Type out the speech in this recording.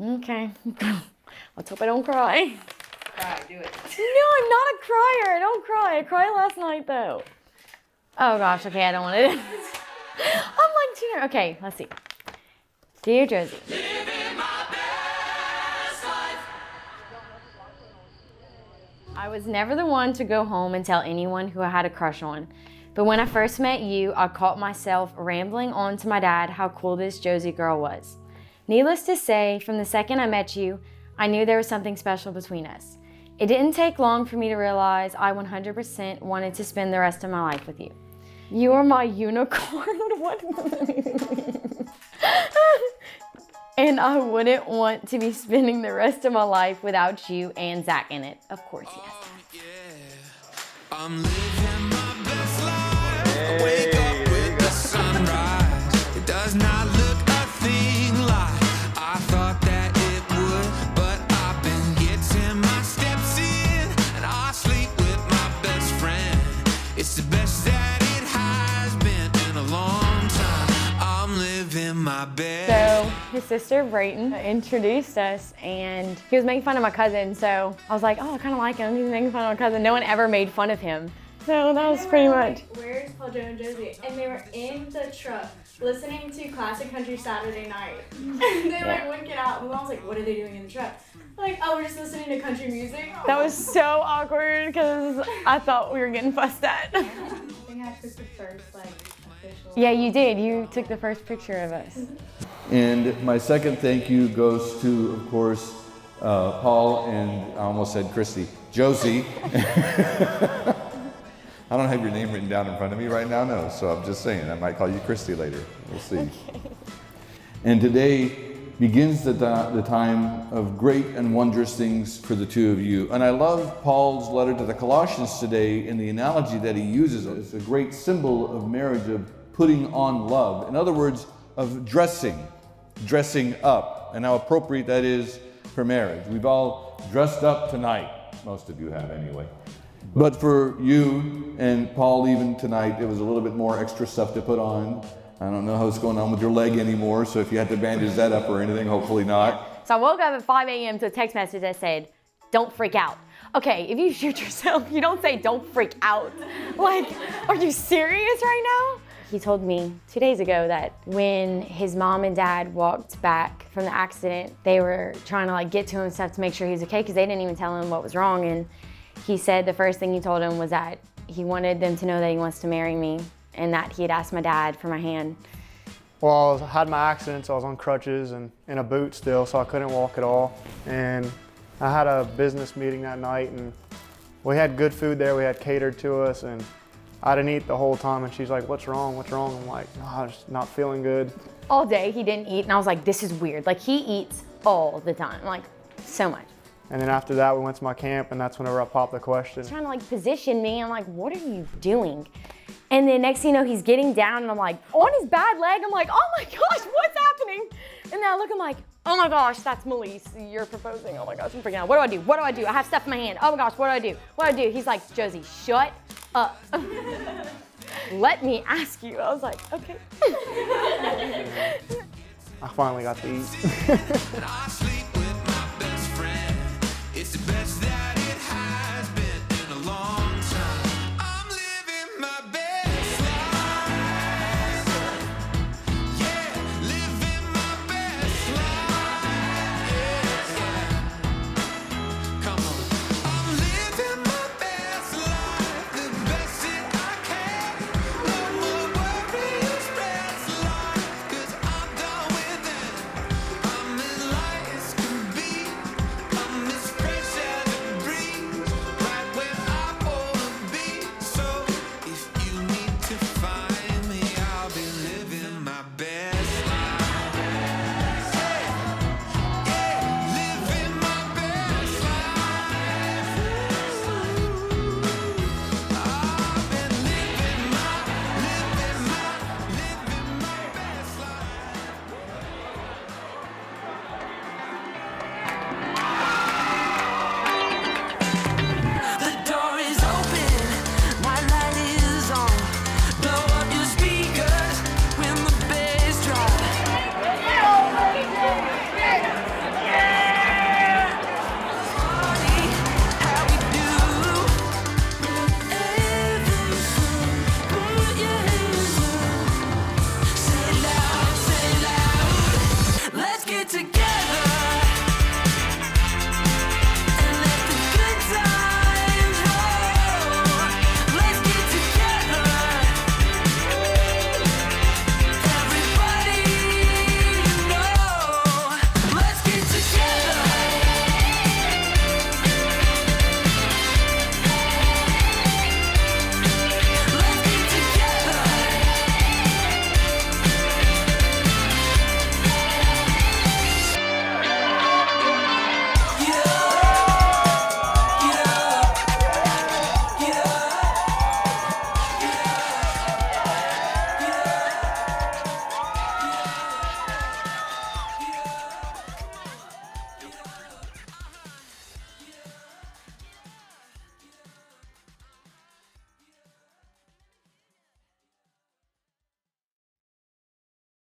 Okay. Let's hope I don't cry. Cry, do it. No, I'm not a crier. I don't cry. I cried last night, though. Oh, gosh. Okay, I don't want it. I'm like, Tina. Okay, let's see. Dear Josie. Living my best life. I was never the one to go home and tell anyone who I had a crush on. But when I first met you, I caught myself rambling on to my dad how cool this Josie girl was. Needless to say, from the second I met you, I knew there was something special between us. It didn't take long for me to realize I 100% wanted to spend the rest of my life with you. You are my unicorn. What does that mean? And I wouldn't want to be spending the rest of my life without you and Zach in it. Of course, yes. Yeah. I'm living my best life. I wake up with the sunrise. It does not look a thing like I thought that it would, but I've been getting my steps in, and I sleep with my best friend. It's the best that it has been in a long time. I'm living my best. So his sister Brayton introduced us, and he was making fun of my cousin. So I was like, oh, I kind of like him. He's making fun of my cousin. No one ever made fun of him. So that was pretty much. Where's Paul, Joe, and Josie? And they were in the truck listening to Classic Country Saturday Night. And they wouldn't get out. And I was like, what are they doing in the truck? Like, oh, we're just listening to country music. That was so awkward because I thought we were getting fussed at. I think I took the first official. Yeah, you did. You took the first picture of us. And my second thank you goes to, of course, Paul and I almost said Christy, Josie. I don't have your name written down in front of me right now, no. So I'm just saying, I might call you Christy later. We'll see. Okay. And today begins the time of great and wondrous things for the two of you. And I love Paul's letter to the Colossians today in the analogy that he uses. It's a great symbol of marriage, of putting on love. In other words, of dressing up, and how appropriate that is for marriage. We've all dressed up tonight. Most of you have anyway. But for you and Paul, even tonight, it was a little bit more extra stuff to put on. I don't know what's going on with your leg anymore, so if you had to bandage that up or anything, hopefully not. So I woke up at 5 a.m. to a text message that said, don't freak out. Okay, if you shoot yourself, you don't say don't freak out. Like, are you serious right now? He told me 2 days ago that when his mom and dad walked back from the accident, they were trying to get to him and stuff to make sure he was okay because they didn't even tell him what was wrong. And he said the first thing he told him was that he wanted them to know that he wants to marry me and that he had asked my dad for my hand. Well, I had my accident, so I was on crutches and in a boot still, so I couldn't walk at all. And I had a business meeting that night, and we had good food there. We had catered to us, and I didn't eat the whole time. And she's like, "What's wrong? What's wrong?" I'm like, "No, I'm just not feeling good." All day he didn't eat, and I was like, "This is weird." Like, he eats all the time, like so much. And then after that, we went to my camp, and that's whenever I popped the question. He's trying to position me. I'm like, "What are you doing?" And then next thing you know, he's getting down, and I'm like, on his bad leg. I'm like, "Oh my gosh, what's happening?" And then I look, I'm like, "Oh my gosh, that's Melise. You're proposing. Oh my gosh, I'm freaking out. What do I do? What do I do? I have stuff in my hand. Oh my gosh, what do I do? What do I do?" He's like, "Josie, shut up." Let me ask you. I was like, okay. I finally got to eat. And I sleep with my best friend. It's the best that it has been in a long time. I'm living my best life. Yeah, living my best life. Yeah. Come on. I'm living my best life, the best that I can. No more worries, stress life, 'cause I'm done with it. I'm enlightened. it together.